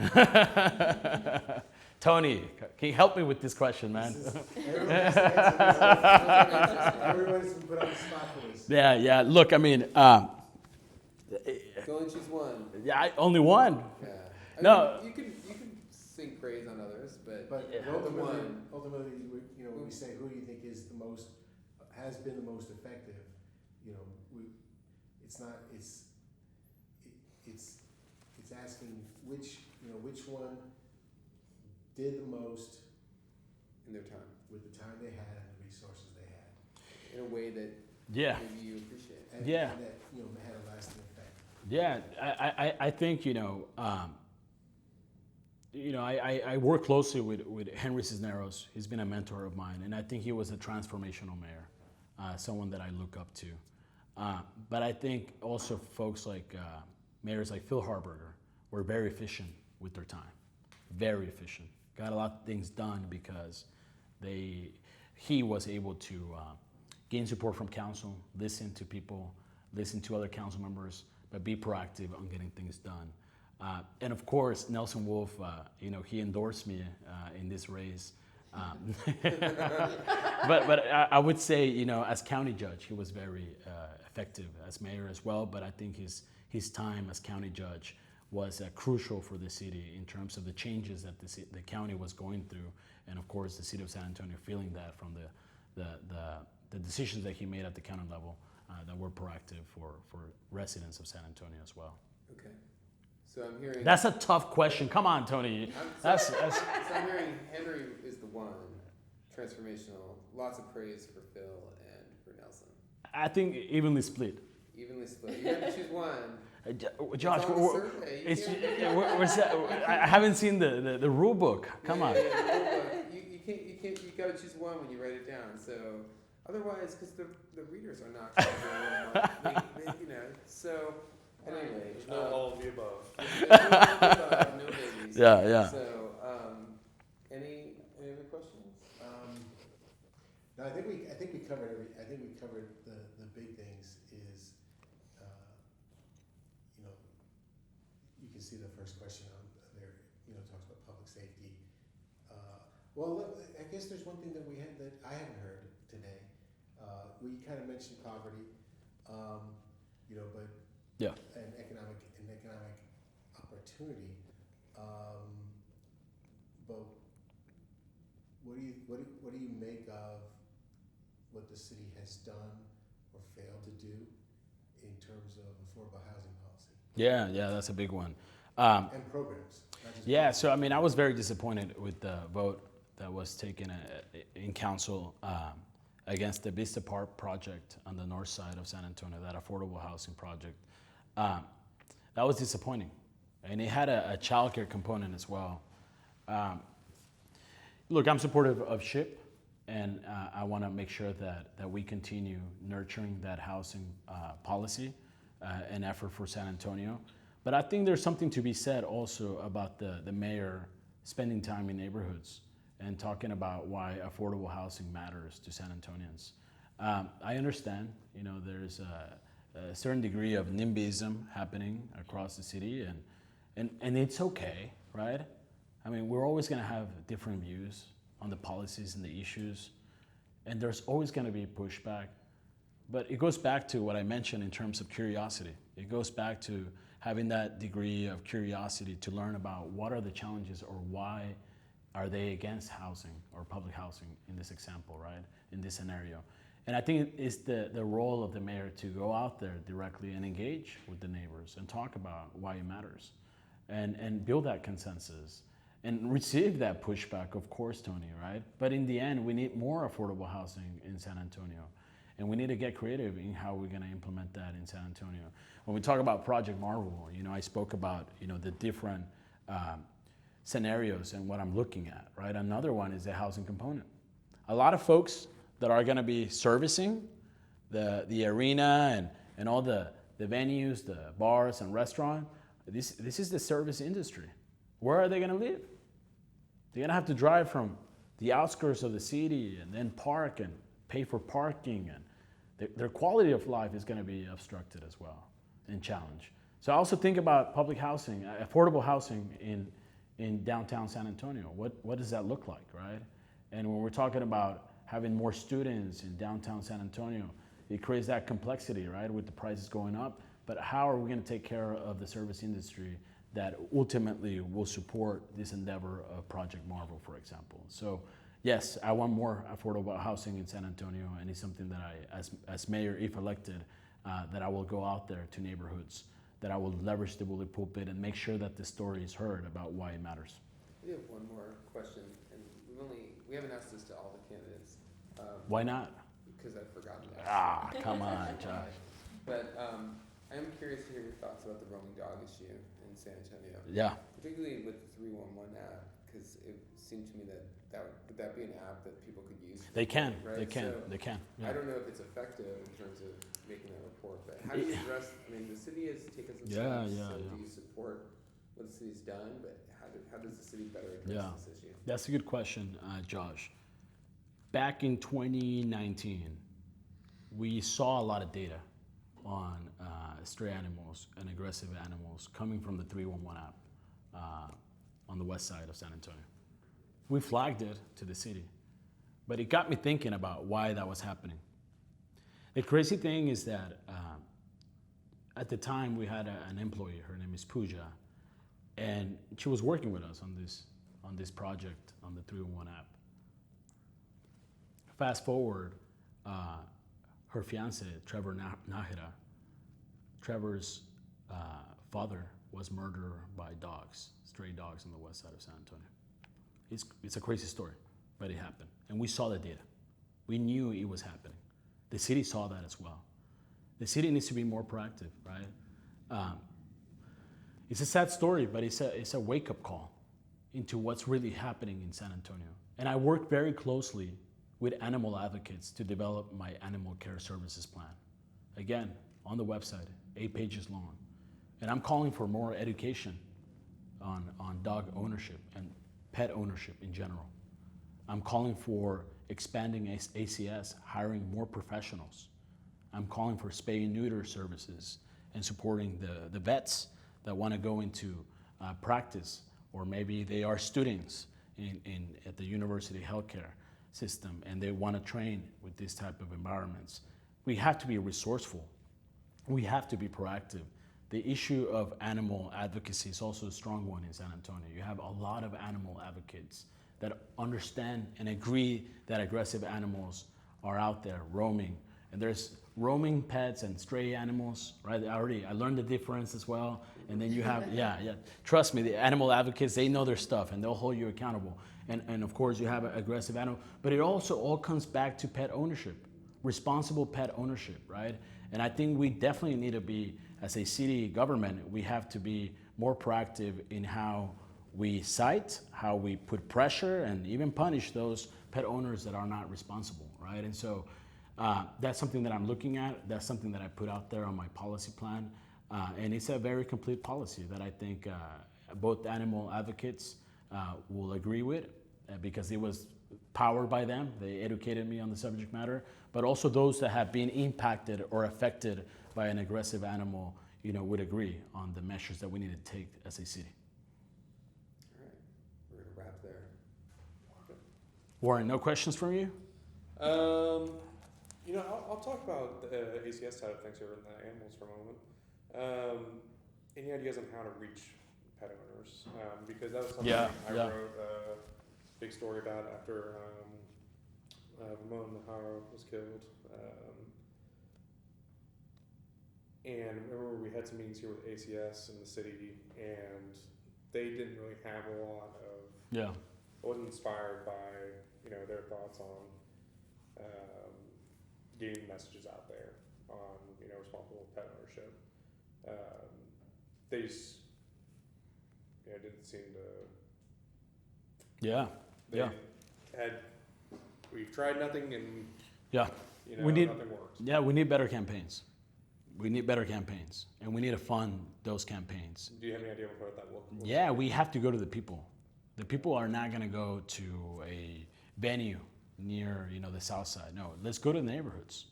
Tony, can you help me with this question, man? Everyone has to answer this. Everyone's been put on the spot for this. Yeah. Look, I mean, Go and choose one. yeah, only one. Yeah. No. You can sing praise on others, but But Yeah. ultimately, when we say who do you think is the most, has been the most effective, it's asking which one did the most in their time, with the time they had and the resources they had, in a way that Yeah. maybe you appreciate. and, Yeah. and that had a lasting effect. Yeah, I think, I work closely with Henry Cisneros. He's been a mentor of mine, and I think he was a transformational mayor, someone that I look up to. But I think also folks like mayors like Phil Harberger were very efficient with their time, very efficient. Got a lot of things done because he was able to gain support from council, listen to people, listen to other council members, but be proactive on getting things done. And of course, Nelson Wolf, he endorsed me in this race. But I would say, as county judge, he was very effective as mayor as well. But I think his time as county judge was crucial for the city in terms of the changes that the county was going through, and of course, the city of San Antonio feeling that from the decisions that he made at the county level that were proactive for residents of San Antonio as well. Okay. So I'm hearing. That's a tough question. Come on, Tony. So I'm hearing Henry is the one, transformational. Lots of praise for Phil and for Nelson. I think evenly split. Evenly split. You have to choose one. Josh, It's on the survey. where's that? I haven't seen the rule book. Come on. You can't. You got to choose one when you write it down. So otherwise, because the readers are not. So anyway. There's no all of the above. No babies. Yeah. So any other questions? No, I think we covered the big things. Is you can see the first question on there. Talks about public safety. Well, I guess there's one thing that I haven't heard today. We kind of mentioned poverty, but Yeah. and economic opportunity. But what do you make of what the city has done or failed to do in terms of affordable housing policy Yeah, that's a big one. and programs? Not just Yeah, so I was very disappointed with the vote that was taken in council against the Vista Park project on the north side of San Antonio, that affordable housing project. That was disappointing, and it had a childcare component as well. Look, I'm supportive of SHIP, and I want to make sure that we continue nurturing that housing policy and effort for San Antonio. But I think there's something to be said also about the mayor spending time in neighborhoods and talking about why affordable housing matters to San Antonians. I understand, there's a certain degree of NIMBYism happening across the city, and it's okay, right? I mean, we're always going to have different views on the policies and the issues, and there's always going to be pushback. But it goes back to what I mentioned in terms of curiosity. It goes back to having that degree of curiosity to learn about what are the challenges or why are they against housing or public housing in this example, right? In this scenario. And I think it's the role of the mayor to go out there directly and engage with the neighbors and talk about why it matters and build that consensus and receive that pushback, of course, Tony, right? But in the end, we need more affordable housing in San Antonio. And we need to get creative in how we're gonna implement that in San Antonio. When we talk about Project Marvel, I spoke about, the different scenarios and what I'm looking at, right? Another one is the housing component. A lot of folks that are gonna be servicing the arena and all the venues, the bars and restaurants, this is the service industry. Where are they gonna live? They're gonna have to drive from the outskirts of the city and then park and pay for parking, and their quality of life is gonna be obstructed as well and challenged. So I also think about public housing, affordable housing in downtown San Antonio. What does that look like, right? And when we're talking about having more students in downtown San Antonio, it creates that complexity, right, with the prices going up. But how are we gonna take care of the service industry that ultimately will support this endeavor of Project Marvel, for example? So yes, I want more affordable housing in San Antonio, and it's something that I, as mayor, if elected, that I will go out there to neighborhoods, that I will leverage the bully pulpit and make sure that the story is heard about why it matters. We have one more question, and we haven't asked this to all the candidates. Why not? Because I've forgotten to ask. Come on, Josh. But I am curious to hear your thoughts about the roaming dog issue in San Antonio. Yeah. Particularly with the 311 app, because it seemed to me that would that be an app that people could use? They can. Right? They can. So they can. Yeah. I don't know if it's effective in terms of making that report, but how do you address? I mean, the city has taken some steps. So do you support what the city's done? But how does the city better address this issue? That's a good question, Josh. Back in 2019, we saw a lot of data on stray animals and aggressive animals coming from the 311 app on the west side of San Antonio. We flagged it to the city, but it got me thinking about why that was happening. The crazy thing is that at the time we had an employee, her name is Pooja, and she was working with us on this project on the 311 app. Fast forward, her fiance, Trevor Nahida, Trevor's father was murdered by dogs, stray dogs on the west side of San Antonio. It's a crazy story, but it happened. And we saw the data. We knew it was happening. The city saw that as well. The city needs to be more proactive, right? It's a sad story, but it's a wake-up call into what's really happening in San Antonio. And I work very closely with animal advocates to develop my animal care services plan. Again, on the website, 8 pages long. And I'm calling for more education on dog ownership and pet ownership in general. I'm calling for expanding ACS, hiring more professionals. I'm calling for spay and neuter services and supporting the vets that want to go into practice, or maybe they are students at the university healthcare system and they want to train with this type of environments. We have to be resourceful. We have to be proactive. The issue of animal advocacy is also a strong one in San Antonio. You have a lot of animal advocates that understand and agree that aggressive animals are out there roaming. And there's roaming pets and stray animals, right? I learned the difference as well. And then you have, trust me, the animal advocates, they know their stuff and they'll hold you accountable. And of course you have an aggressive animal, but it also all comes back to pet ownership, responsible pet ownership, right? And I think we definitely need to be, as a city government, we have to be more proactive in how we cite, how we put pressure and even punish those pet owners that are not responsible, right? And so that's something that I'm looking at. That's something that I put out there on my policy plan. And it's a very complete policy that I think both animal advocates will agree with because it was powered by them. They educated me on the subject matter, but also those that have been impacted or affected by an aggressive animal, would agree on the measures that we need to take as a city. All right, we're gonna wrap there. Warren, no questions from you? I'll talk about the ACS side of things here and the animals for a moment. Any ideas on how to reach pet owners? Because that was something I wrote a big story about after Ramon Nahara was killed. And remember we had some meetings here with ACS in the city, and they didn't really have a lot of. Yeah. I wasn't inspired by their thoughts on getting messages out there on responsible pet ownership. They just didn't seem to. Yeah. They had. We've tried nothing, and we need nothing works. Yeah, we need better campaigns. We need better campaigns, and we need to fund those campaigns. Do you have any idea what that will? Yeah, we have to go to the people. The people are not going to go to a venue near, the south side. No, let's go to the neighborhoods.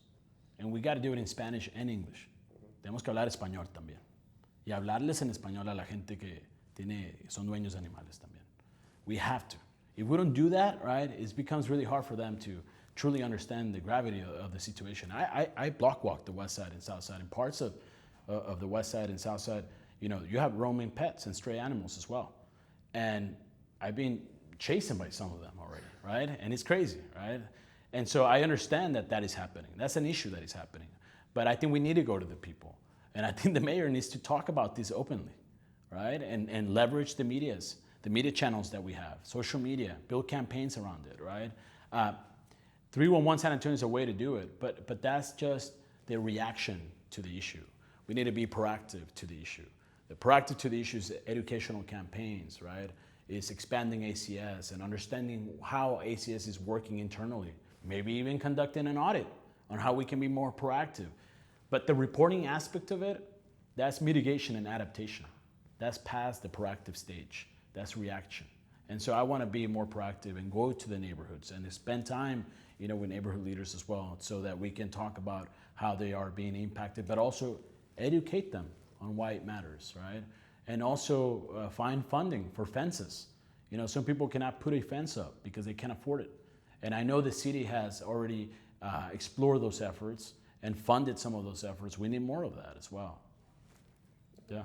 And we got to do it in Spanish and English. Tenemos que hablar español también. Y hablarles en español a la gente que son dueños de animales también. We have to. If we don't do that, right, it becomes really hard for them to truly understand the gravity of the situation. I block walk the west side and south side, and parts of the west side and south side, you have roaming pets and stray animals as well. And I've been chased by some of them already, right? And it's crazy, right? And so I understand that is happening. That's an issue that is happening. But I think we need to go to the people. And I think the mayor needs to talk about this openly, right? And leverage the media channels that we have, social media, build campaigns around it, right? 311 San Antonio is a way to do it, but that's just the reaction to the issue. We need to be proactive to the issue. The proactive to the issue is educational campaigns, right? It's expanding ACS and understanding how ACS is working internally. Maybe even conducting an audit on how we can be more proactive. But the reporting aspect of it, that's mitigation and adaptation. That's past the proactive stage. That's reaction. And so I want to be more proactive and go to the neighborhoods and spend time, with neighborhood leaders as well, so that we can talk about how they are being impacted, but also educate them on why it matters, right? And also find funding for fences. Some people cannot put a fence up because they can't afford it. And I know the city has already explored those efforts and funded some of those efforts. We need more of that as well. Yeah.